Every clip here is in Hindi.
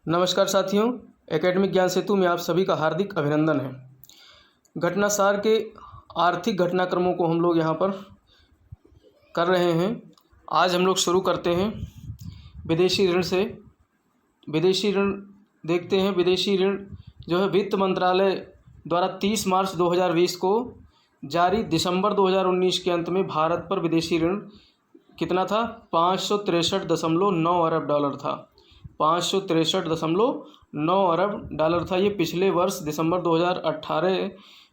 नमस्कार साथियों, एकेडमिक ज्ञान सेतु में आप सभी का हार्दिक अभिनंदन है। घटनासार के आर्थिक घटनाक्रमों को हम लोग यहाँ पर कर रहे हैं। आज हम लोग शुरू करते हैं विदेशी ऋण से। विदेशी ऋण देखते हैं। विदेशी ऋण जो है वित्त मंत्रालय द्वारा 30 मार्च 2020 को जारी दिसंबर 2019 के अंत में भारत पर विदेशी ऋण कितना था? 563.9 अरब डॉलर था। 563.9 अरब डॉलर था। ये पिछले वर्ष दिसंबर 2018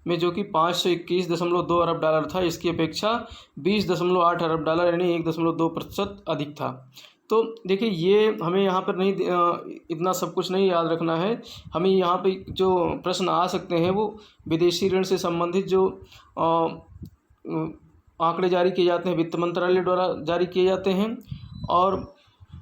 में जो कि 521.2 अरब डॉलर था, इसकी अपेक्षा 20.8 अरब डॉलर यानी 1.2% अधिक था। तो देखिए, ये हमें यहाँ पर नहीं इतना सब कुछ नहीं याद रखना है। हमें यहाँ पे जो प्रश्न आ सकते हैं वो विदेशी ऋण से संबंधित जो आंकड़े जारी किए जाते हैं वित्त मंत्रालय द्वारा जारी किए जाते हैं। और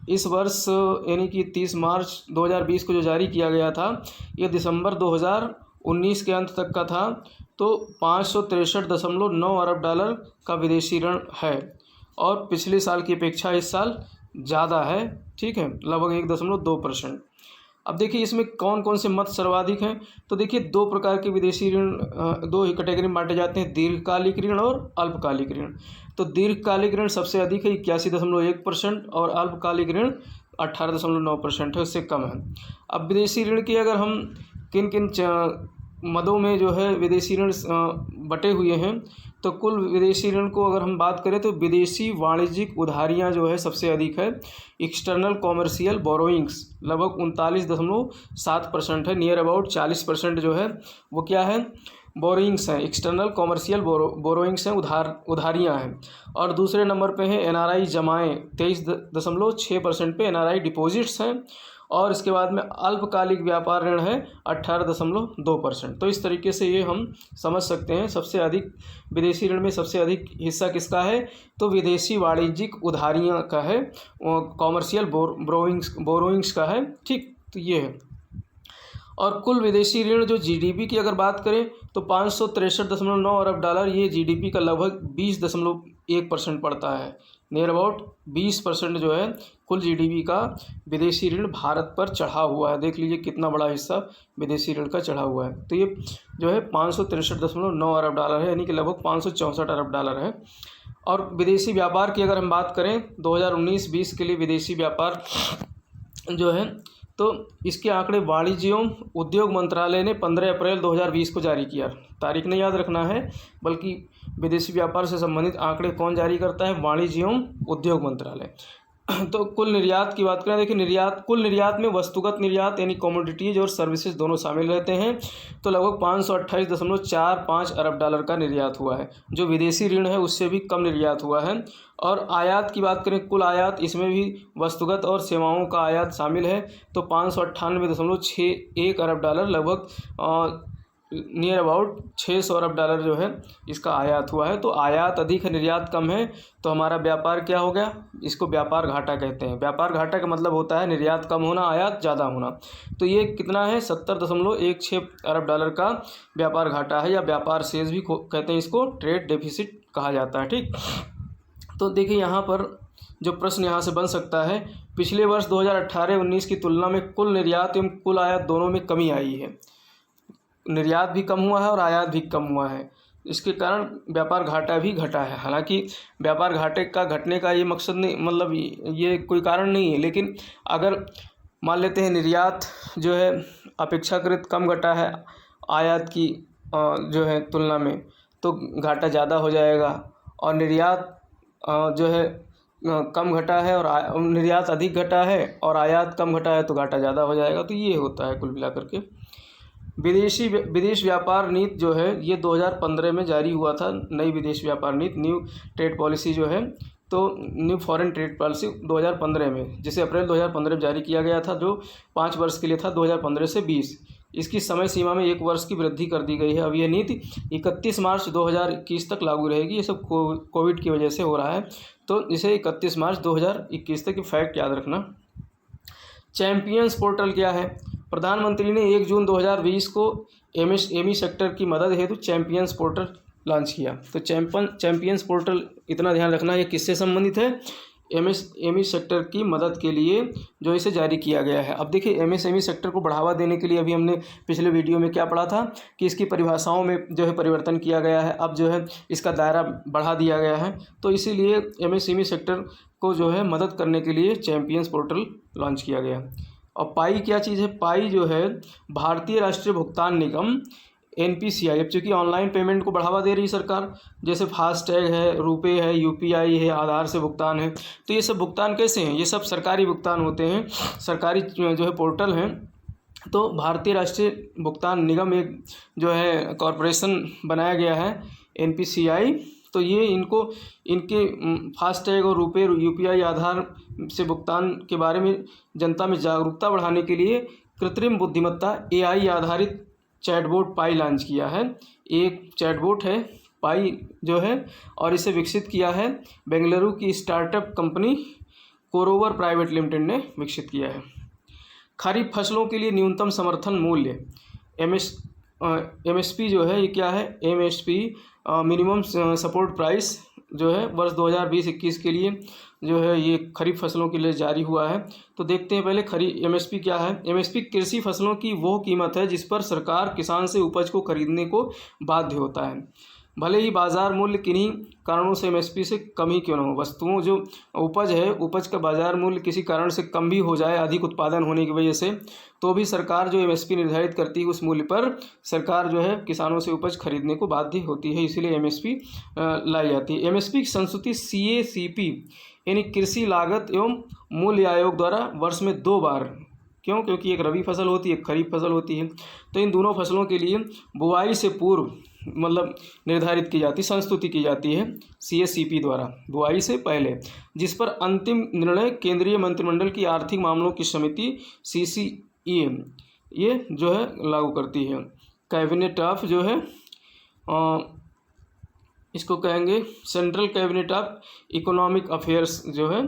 इस वर्ष यानी कि 30 मार्च 2020 को जो जारी किया गया था, ये दिसंबर 2019 के अंत तक का था। तो 563.9 अरब डॉलर का विदेशी ऋण है और पिछले साल की अपेक्षा इस साल ज़्यादा है। ठीक है, लगभग 1.2%। अब देखिए इसमें कौन कौन से मत सर्वाधिक हैं। तो देखिए, दो प्रकार के विदेशी ऋण दो ही कैटेगरी में बांटे जाते हैं, दीर्घकालिक ऋण और अल्पकालिक ऋण। तो दीर्घकालिक ऋण सबसे अधिक है 81.1% और अल्पकालिक ऋण 18.9% है, उससे कम है। अब विदेशी ऋण की अगर हम किन किन मदों में जो है विदेशी ऋण बटे हुए हैं, तो कुल विदेशी ऋण को अगर हम बात करें तो विदेशी वाणिज्यिक उधारियां जो है सबसे अधिक है। एक्सटर्नल कॉमर्शियल बोरोइंग्स लगभग 39.7% है। नियर अबाउट 40% जो है वो क्या है? बोरोइंग्स हैं। एक्सटर्नल कॉमर्शियल बोरोइंग्स हैं, उधारियां हैं। और दूसरे नंबर पे है एनआरआई जमाएँ 23.6% पे एनआरआई डिपॉजिट्स हैं। और इसके बाद में अल्पकालिक व्यापार ऋण है 18.2%। तो इस तरीके से ये हम समझ सकते हैं सबसे अधिक विदेशी ऋण में सबसे अधिक हिस्सा किसका है? तो विदेशी वाणिज्यिक उधारियां का है, कॉमर्शियल बोरोइंग्स का है। ठीक, तो ये है। और कुल विदेशी ऋण जो जीडीपी की अगर बात करें तो 563.9 अरब डॉलर, ये जीडीपी का लगभग 20.1% पड़ता है। नियर अबाउट 20% जो है कुल जीडीपी का विदेशी ऋण भारत पर चढ़ा हुआ है। देख लीजिए कितना बड़ा हिस्सा विदेशी ऋण का चढ़ा हुआ है। तो ये जो है 563.9 अरब डॉलर है, यानी कि लगभग 564 अरब डॉलर है। और विदेशी व्यापार की अगर हम बात करें 2019-20 के लिए विदेशी व्यापार जो है, तो इसके आंकड़े वाणिज्य एवं उद्योग मंत्रालय ने 15 अप्रैल 2020 को जारी किया। तारीख नहीं याद रखना है, बल्कि विदेशी व्यापार से संबंधित आंकड़े कौन जारी करता है? वाणिज्य एवं उद्योग मंत्रालय। तो कुल निर्यात की बात करें, देखिए कुल निर्यात में वस्तुगत निर्यात यानी कमोडिटीज और सर्विसेज दोनों शामिल रहते हैं। तो लगभग 528.45 अरब डॉलर का निर्यात हुआ है, जो विदेशी ऋण है उससे भी कम निर्यात हुआ है। और आयात की बात करें, कुल आयात, इसमें भी वस्तुगत और सेवाओं का आयात शामिल है। तो 598.61 अरब डॉलर, लगभग नियर अबाउट 600 अरब डॉलर जो है इसका आयात हुआ है। तो आयात अधिक है, निर्यात कम है, तो हमारा व्यापार क्या हो गया? इसको व्यापार घाटा कहते हैं। व्यापार घाटा का मतलब होता है निर्यात कम होना, आयात ज़्यादा होना। तो ये कितना है? 70.16 अरब डॉलर का व्यापार घाटा है, या व्यापार शेष भी कहते हैं, इसको ट्रेड डेफिसिट कहा जाता है। ठीक, तो देखिए यहाँ पर जो प्रश्न यहाँ से बन सकता है, पिछले वर्ष 2018-19 की तुलना में कुल निर्यात एवं कुल आयात दोनों में कमी आई है। निर्यात भी कम हुआ है और आयात भी कम हुआ है। इसके कारण व्यापार घाटा भी घटा है। हालांकि व्यापार घाटे का घटने का ये मकसद नहीं, मतलब ये कोई कारण नहीं है, लेकिन अगर मान लेते हैं निर्यात जो है अपेक्षाकृत कम घटा है आयात की जो है तुलना में, तो घाटा ज़्यादा हो जाएगा। और निर्यात जो है कम घटा है और निर्यात अधिक घटा है और आयात कम घटा है, तो घाटा ज़्यादा हो जाएगा। तो ये होता है कुल मिलाकर के। विदेश व्यापार नीति जो है ये 2015 में जारी हुआ था। नई विदेश व्यापार नीति, न्यू ट्रेड पॉलिसी जो है, तो न्यू फॉरेन ट्रेड पॉलिसी 2015 में, जिसे अप्रैल 2015 में जारी किया गया था, जो 5 वर्ष के लिए था, 2015 से 20। इसकी समय सीमा में 1 वर्ष की वृद्धि कर दी गई है। अब यह नीति 31 मार्च 2021 तक लागू रहेगी। ये सब कोविड की वजह से हो रहा है, तो इसे 31 मार्च 2021 तक फैक्ट याद रखना। चैंपियंस पोर्टल क्या है? प्रधानमंत्री ने 1 जून 2020 को एमएसएमई सेक्टर की मदद हेतु चैंपियंस पोर्टल लॉन्च किया। तो चैंपियंस पोर्टल इतना ध्यान रखना, ये किससे संबंधित है? एमएसएमई सेक्टर की मदद के लिए जो इसे जारी किया गया है। अब देखिए एमएसएमई सेक्टर को बढ़ावा देने के लिए अभी हमने पिछले वीडियो में क्या पढ़ा था कि इसकी परिभाषाओं में जो है परिवर्तन किया गया है, अब जो है इसका दायरा बढ़ा दिया गया है। तो इसीलिए एमएसएमई सेक्टर को जो है मदद करने के लिए चैंपियंस पोर्टल लॉन्च किया गया। और पाई क्या चीज़ है? पाई जो है भारतीय राष्ट्रीय भुगतान निगम एनपीसीआई, अब चूँकि ऑनलाइन पेमेंट को बढ़ावा दे रही सरकार, जैसे फास्टैग है, रुपे है, यूपीआई है, आधार से भुगतान है, तो ये सब भुगतान कैसे हैं? ये सब सरकारी भुगतान होते हैं, सरकारी जो है पोर्टल हैं। तो भारतीय राष्ट्रीय भुगतान निगम एक जो है कॉरपोरेशन बनाया गया है एनपीसीआई। तो ये इनके फास्टैग और रुपे, यूपीआई, आधार से भुगतान के बारे में जनता में जागरूकता बढ़ाने के लिए कृत्रिम बुद्धिमत्ता एआई आधारित चैटबोट पाई लॉन्च किया है। एक चैटबोट है पाई जो है, और इसे विकसित किया है बेंगलुरु की स्टार्टअप कंपनी कोरोवर प्राइवेट लिमिटेड ने विकसित किया है। खरीफ फसलों के लिए न्यूनतम समर्थन मूल्य एमएसपी जो है, ये क्या है? एमएसपी मिनिमम सपोर्ट प्राइस जो है वर्ष 2020-21 के लिए जो है ये खरीफ फसलों के लिए जारी हुआ है। तो देखते हैं पहले एमएसपी क्या है। एमएसपी कृषि फसलों की वो कीमत है जिस पर सरकार किसान से उपज को खरीदने को बाध्य होता है, भले ही बाजार मूल्य किन्हीं कारणों से एमएसपी से कम ही क्यों न हो। वस्तुओं जो उपज है, उपज का बाजार मूल्य किसी कारण से कम भी हो जाए अधिक उत्पादन होने की वजह से, तो भी सरकार जो एमएसपी निर्धारित करती है उस मूल्य पर सरकार जो है किसानों से उपज खरीदने को बाध्य होती है, इसीलिए एमएसपी लाई जाती है। एमएसपी की संस्तुति सीएसीपी यानी कृषि लागत एवं मूल्य आयोग द्वारा वर्ष में 2 बार, क्यों? क्योंकि एक रबी फसल होती है, एक खरीफ फसल होती है, तो इन दोनों फसलों के लिए बुआई से पूर्व मतलब निर्धारित की जाती, संस्तुति की जाती है सीएससीपी द्वारा बुआई से पहले, जिस पर अंतिम निर्णय केंद्रीय मंत्रिमंडल की आर्थिक मामलों की समिति सीसीईएम ये जो है लागू करती है। कैबिनेट ऑफ जो है इसको कहेंगे central cabinet of economic affairs जो है,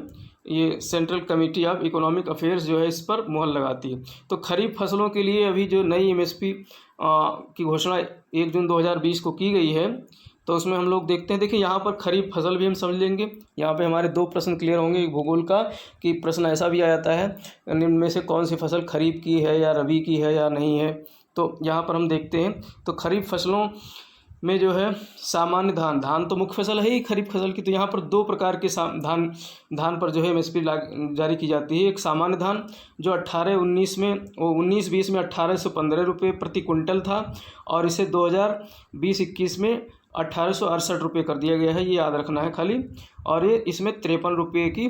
ये central committee of economic affairs जो है इस पर मुहर लगाती है। तो खरीफ फसलों के लिए अभी जो नई एमएसपी की घोषणा 1 जून 2020 को की गई है, तो उसमें हम लोग देखते हैं। देखिए यहाँ पर खरीफ फसल भी हम समझ लेंगे। यहाँ पे हमारे 2 प्रश्न क्लियर होंगे, एक भूगोल का कि प्रश्न ऐसा भी आ जाता है निम्न में से कौन सी फसल खरीफ की है या रबी की है या नहीं है। तो यहाँ पर हम देखते हैं, तो खरीफ फसलों में जो है सामान्य धान तो मुख्य फसल है ही खरीफ फसल की, तो यहाँ पर 2 प्रकार के धान पर जो है एमएसपी जारी की जाती है। एक सामान्य धान जो 19-20 में 1815 रुपये प्रति कुंटल था, और इसे 2020-21 में 1868 रुपये कर दिया गया है, ये याद रखना है खाली। और ये इसमें 53 रुपये की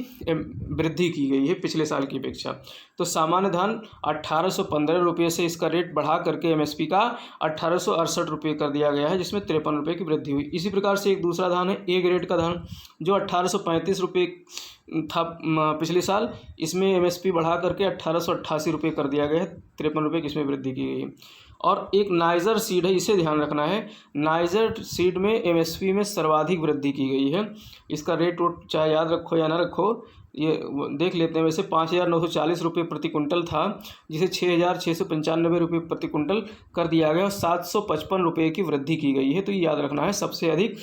वृद्धि की गई है पिछले साल की अपेक्षा। तो सामान्य धान 1815 रुपये से इसका रेट बढ़ा करके एमएसपी का 1868 रुपये कर दिया गया है, जिसमें 53 रुपये की वृद्धि हुई। इसी प्रकार से एक दूसरा धान है ए ग्रेड का धान जो 1835 रुपये था पिछले साल, इसमें एमएसपी बढ़ा करके 1888 रुपये कर दिया गया है, 53 रुपये की इसमें वृद्धि की गई है। और एक नाइजर सीड है, इसे ध्यान रखना है, नाइजर सीड में एमएसपी में सर्वाधिक वृद्धि की गई है। इसका रेट चाहे याद रखो या ना रखो, ये देख लेते हैं। वैसे 5,940 रुपये प्रति कुंटल था, जिसे 6,695 रुपये प्रति कुंटल कर दिया गया और 755 रुपये की वृद्धि की गई है। तो ये याद रखना है, सबसे अधिक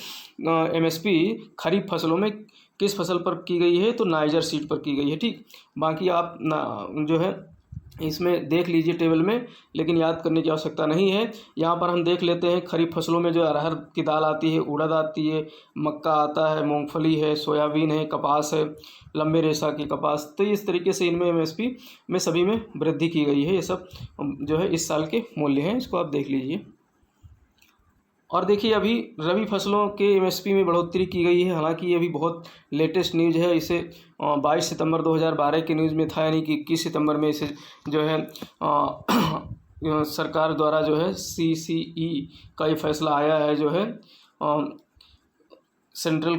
एमएसपी खरीफ फसलों में किस फसल पर की गई है? तो नाइजर सीड पर की गई है। ठीक, बाकी आप जो है इसमें देख लीजिए टेबल में, लेकिन याद करने की आवश्यकता नहीं है। यहाँ पर हम देख लेते हैं खरीफ फसलों में जो अरहर की दाल आती है, उड़द आती है, मक्का आता है, मूंगफली है, सोयाबीन है, कपास है, लंबे रेशा की कपास। तो इस तरीके से इनमें एमएसपी में सभी में वृद्धि की गई है। ये सब जो है इस साल के मूल्य हैं, इसको आप देख लीजिए। और देखिए अभी रबी फसलों के एमएसपी में बढ़ोतरी की गई है, हालांकि ये अभी बहुत लेटेस्ट न्यूज़ है। इसे 22 सितंबर 2012 की न्यूज़ में था, यानी कि 21 सितंबर में इसे जो है सरकार द्वारा जो है सीसीई का ये फैसला आया है, जो है central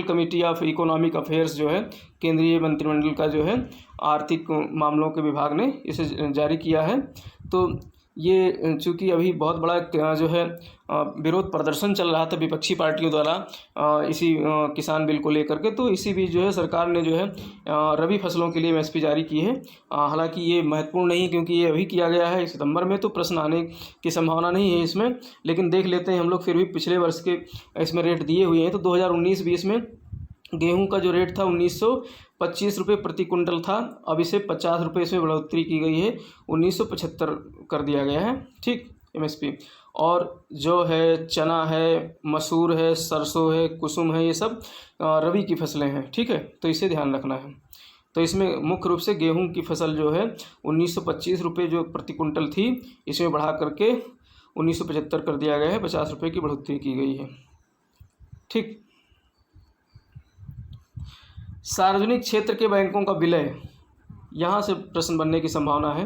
committee of economic affairs जो है केंद्रीय मंत्रिमंडल का जो है आर्थिक मामलों के विभाग ने इसे जारी किया है। तो ये चूँकि अभी बहुत बड़ा जो है विरोध प्रदर्शन चल रहा था विपक्षी पार्टियों द्वारा इसी किसान बिल को लेकर के, तो इसी बीच जो है सरकार ने जो है रबी फसलों के लिए एमएसपी जारी की है। हालांकि ये महत्वपूर्ण नहीं, क्योंकि ये अभी किया गया है सितंबर में, तो प्रश्न आने की संभावना नहीं है इसमें। लेकिन देख लेते हैं हम लोग, फिर भी पिछले वर्ष के इसमें रेट दिए हुए हैं। तो 2019-20 में गेहूं का जो रेट था 1925 रुपये प्रति कुंटल था, अब इसे 50 रुपये से बढ़ोतरी की गई है, 1975 कर दिया गया है, ठीक, एमएसपी। और जो है चना है, मसूर है, सरसों है, कुसुम है, ये सब रबी की फसलें हैं, ठीक है, तो इसे ध्यान रखना है। तो इसमें मुख्य रूप से गेहूं की फसल जो है 1925 रुपये जो प्रति कुंटल थी, इसमें बढ़ा करके 1975 कर दिया गया है, 50 रुपये की बढ़ोतरी की गई है, ठीक। सार्वजनिक क्षेत्र के बैंकों का विलय, यहाँ से प्रश्न बनने की संभावना है।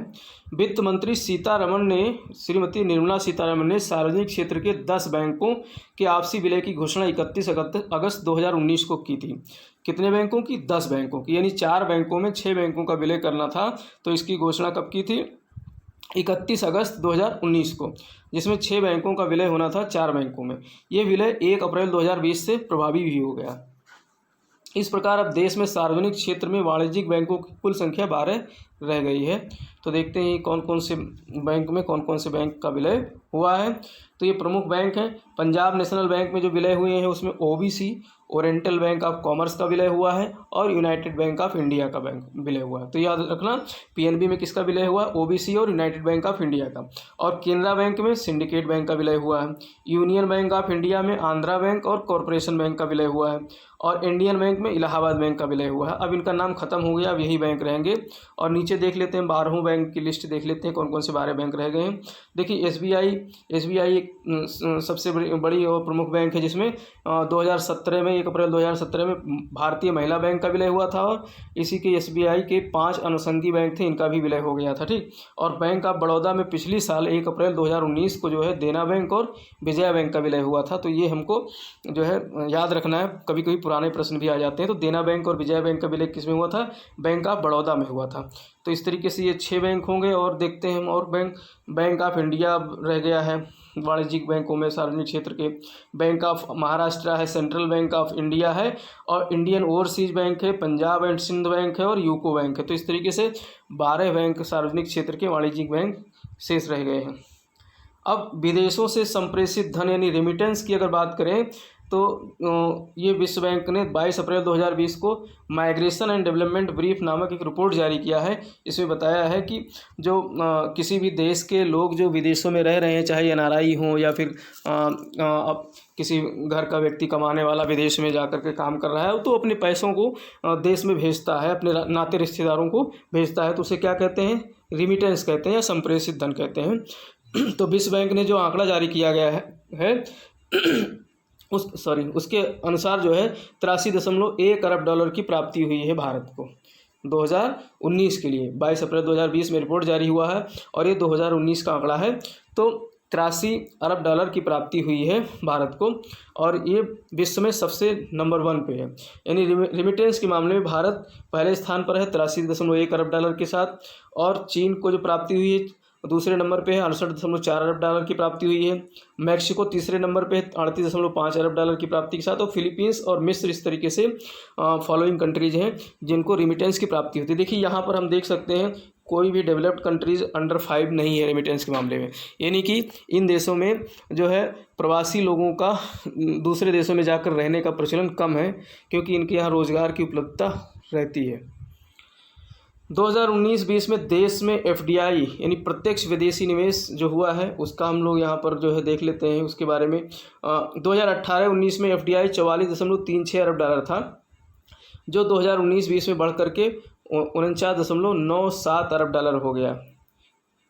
वित्त मंत्री श्रीमती निर्मला सीतारमण ने सार्वजनिक क्षेत्र के 10 बैंकों के आपसी विलय की घोषणा 31 अगस्त 2019 को की थी। कितने बैंकों की? 10 बैंकों की, यानी 4 बैंकों में 6 बैंकों का विलय करना था, तो इसकी घोषणा कब की थी? 31 अगस्त 2019 को, जिसमें 6 बैंकों का विलय होना था 4 बैंकों में। ये विलय 1 अप्रैल 2020 से प्रभावी भी हो गया। इस प्रकार अब देश में सार्वजनिक क्षेत्र में वाणिज्यिक बैंकों की कुल संख्या 12 रह गई है। तो देखते हैं कौन कौन से बैंक में कौन कौन से बैंक का विलय हुआ है। तो ये प्रमुख बैंक हैं। पंजाब नेशनल बैंक में जो विलय हुए हैं उसमें OBC, oriental bank of commerce का विलय हुआ है और यूनाइटेड बैंक ऑफ इंडिया का बैंक विलय हुआ है। तो याद रखना, पीएनबी में किसका विलय हुआ? ओबीसी और यूनाइटेड बैंक ऑफ इंडिया का। और केनरा बैंक में सिंडिकेट बैंक का विलय हुआ है। यूनियन बैंक ऑफ इंडिया में आंध्रा बैंक और कॉरपोरेशन बैंक का विलय हुआ है। और इंडियन बैंक में इलाहाबाद बैंक का विलय हुआ है। अब इनका नाम खत्म हो गया, अब यही बैंक रहेंगे। और नीचे देख लेते हैं 12 बैंक की लिस्ट देख लेते हैं कौन कौन से 12 बैंक रह गए हैं। देखिए एसबीआई एक सबसे बड़ी और प्रमुख बैंक है, जिसमें 2017 में 1 अप्रैल 2017 में भारतीय महिला बैंक का विलय हुआ था। और इसी के एसबीआई के 5 अनुषंगी बैंक थे, इनका भी विलय हो गया था, ठीक। और बैंक ऑफ बड़ौदा में पिछली साल 1 अप्रैल 2019 को जो है देना बैंक और विजया बैंक का विलय हुआ था। तो ये हमको जो है याद रखना है, कभी कभी पुराने प्रश्न भी आ जाते हैं। तो देना बैंक और विजया बैंक का विलय किस में हुआ था? बैंक ऑफ बड़ौदा में हुआ था। तो इस तरीके से ये 6 बैंक होंगे। और देखते हैं हम और बैंक ऑफ इंडिया रह गया है वाणिज्यिक बैंकों में सार्वजनिक क्षेत्र के। बैंक ऑफ महाराष्ट्र है, सेंट्रल बैंक ऑफ इंडिया है और इंडियन ओवरसीज बैंक है, पंजाब एंड सिंध बैंक है और यूको बैंक है। तो इस तरीके से 12 बैंक सार्वजनिक क्षेत्र के वाणिज्यिक बैंक शेष रह गए हैं। अब विदेशों से संप्रेषित धन यानी रेमिटेंस की अगर बात करें तो ये विश्व बैंक ने 22 अप्रैल 2020 को माइग्रेशन एंड डेवलपमेंट ब्रीफ नामक एक रिपोर्ट जारी किया है। इसमें बताया है कि जो किसी भी देश के लोग जो विदेशों में रह रहे हैं, चाहे एनआरआई हों या फिर अब किसी घर का व्यक्ति कमाने वाला विदेश में जाकर के काम कर रहा है, तो अपने पैसों को देश में भेजता है, अपने नाते रिश्तेदारों को भेजता है, तो उसे क्या कहते हैं? रिमिटेंस कहते हैं या संप्रेषित धन कहते हैं। तो विश्व बैंक ने जो आंकड़ा जारी किया गया है उसके अनुसार जो है 83.1 अरब डॉलर की प्राप्ति हुई है भारत को 2019 के लिए। 22 अप्रैल 2020 में रिपोर्ट जारी हुआ है और ये 2019 का आंकड़ा है। तो 83 अरब डॉलर की प्राप्ति हुई है भारत को और ये विश्व में सबसे नंबर 1 पे है। यानी रिमिटेंस के मामले में भारत पहले स्थान पर है 83.1 अरब डॉलर के साथ। और चीन को जो प्राप्ति हुई है दूसरे नंबर पे है 68.4 अरब डॉलर की प्राप्ति हुई है। मैक्सिको तीसरे नंबर पे है 38.5 अरब डॉलर की प्राप्ति के साथ। और फिलीपींस और मिस्र इस तरीके से फॉलोइंग कंट्रीज हैं जिनको रिमिटेंस की प्राप्ति होती है। देखिए यहाँ पर हम देख सकते हैं कोई भी डेवलप्ड कंट्रीज अंडर 5 नहीं है रेमिटेंस के मामले में। यानी कि इन देशों में जो है प्रवासी लोगों का दूसरे देशों में जाकर रहने का प्रचलन कम है, क्योंकि इनके यहाँ रोजगार की उपलब्धता रहती है। 2019-20 में देश में एफडीआई यानी प्रत्यक्ष विदेशी निवेश जो हुआ है उसका हम लोग यहाँ पर जो है देख लेते हैं उसके बारे में। 2018-19 में एफडीआई 44.36 अरब डॉलर था, जो 2019-20 में बढ़ करके 49.97 अरब डॉलर हो गया,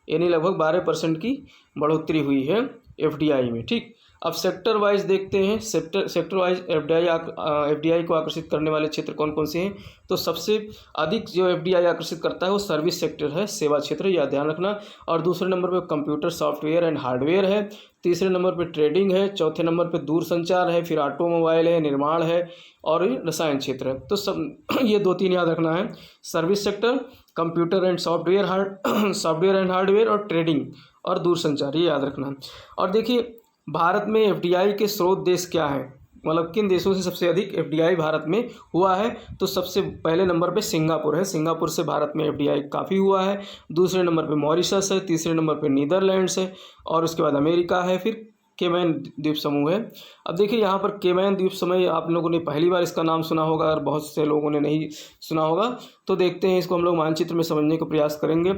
यानी लगभग 12% की बढ़ोतरी हुई है एफडीआई में, ठीक। अब सेक्टर वाइज देखते हैं, सेक्टर वाइज एफडीआई को आकर्षित करने वाले क्षेत्र कौन कौन से हैं। तो सबसे अधिक जो एफडीआई आकर्षित करता है वो सर्विस सेक्टर है, सेवा क्षेत्र, यह ध्यान रखना। और दूसरे नंबर पे कंप्यूटर सॉफ्टवेयर एंड हार्डवेयर है। तीसरे नंबर पे ट्रेडिंग है। चौथे नंबर पे दूरसंचार है। फिर ऑटोमोबाइल है, निर्माण है और रसायन क्षेत्र है। तो सब ये 2-3 याद रखना है, service sector, computer and software and hardware और ट्रेडिंग और दूरसंचार, ये याद रखना है। और देखिए भारत में एफडीआई के स्रोत देश क्या हैं, मतलब किन देशों से सबसे अधिक एफडीआई भारत में हुआ है। तो सबसे पहले नंबर पे सिंगापुर है, सिंगापुर से भारत में एफडीआई काफ़ी हुआ है। दूसरे नंबर पे मॉरिशस है। तीसरे नंबर पे नीदरलैंड्स है और उसके बाद अमेरिका है। फिर केमैन द्वीप समूह है। अब देखिए यहाँ पर केमैन द्वीप समूह आप लोगों ने पहली बार इसका नाम सुना होगा और बहुत से लोगों ने नहीं सुना होगा। तो देखते हैं, इसको हम लोग मानचित्र में समझने का प्रयास करेंगे।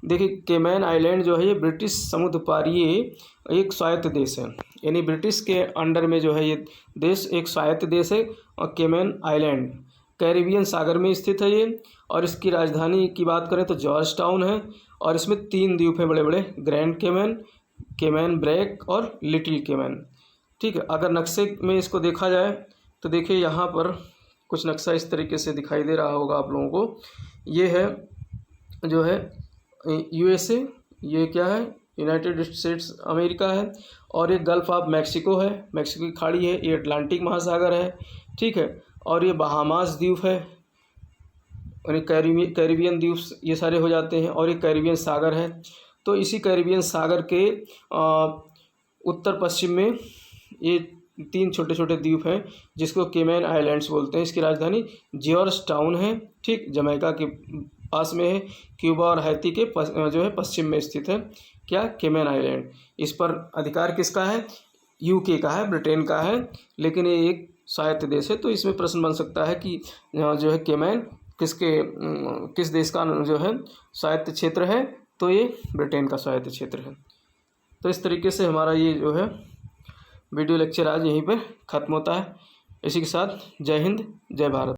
देखिए केमैन आइलैंड जो है ये ब्रिटिश समुद्र पारीय एक स्वायत्त देश है, यानी ब्रिटिश के अंडर में जो है ये देश एक स्वायत्त देश है। और केमैन आइलैंड कैरिबियन सागर में स्थित है ये, और इसकी राजधानी की बात करें तो जॉर्ज टाउन है। और इसमें 3 द्वीप हैं बड़े बड़े, ग्रैंड केमैन, केमैन ब्रैक और लिटिल केमैन। ठीक है, अगर नक्शे में इसको देखा जाए तो देखिए यहाँ पर कुछ नक्शा इस तरीके से दिखाई दे रहा होगा आप लोगों को। ये है जो है USA, ये क्या है यूनाइटेड स्टेट्स अमेरिका है, और ये गल्फ ऑफ मैक्सिको है, मैक्सिको की खाड़ी है, ये अटलांटिक महासागर है। ठीक है, और ये बहामास द्वीप है, और ये कैरिबियन द्वीप ये सारे हो जाते हैं, और ये कैरिबियन सागर है। तो इसी कैरिबियन सागर के उत्तर पश्चिम में ये 3 छोटे छोटे द्वीप हैं जिसको केमैन आइलैंड्स बोलते हैं। इसकी राजधानी जॉर्ज टाउन है। ठीक, जमैका के पास में है, क्यूबा और हैती के जो है पश्चिम में स्थित है क्या, केमैन आइलैंड। इस पर अधिकार किसका है, UK का है, ब्रिटेन का है, लेकिन ये एक स्वायत्त देश है। तो इसमें प्रश्न बन सकता है कि जो है केमैन किस देश का जो है स्वायत्त क्षेत्र है, तो ये ब्रिटेन का स्वायत्त क्षेत्र है। तो इस तरीके से हमारा ये जो है वीडियो लेक्चर आज यहीं पर ख़त्म होता है। इसी के साथ जय हिंद, जय भारत।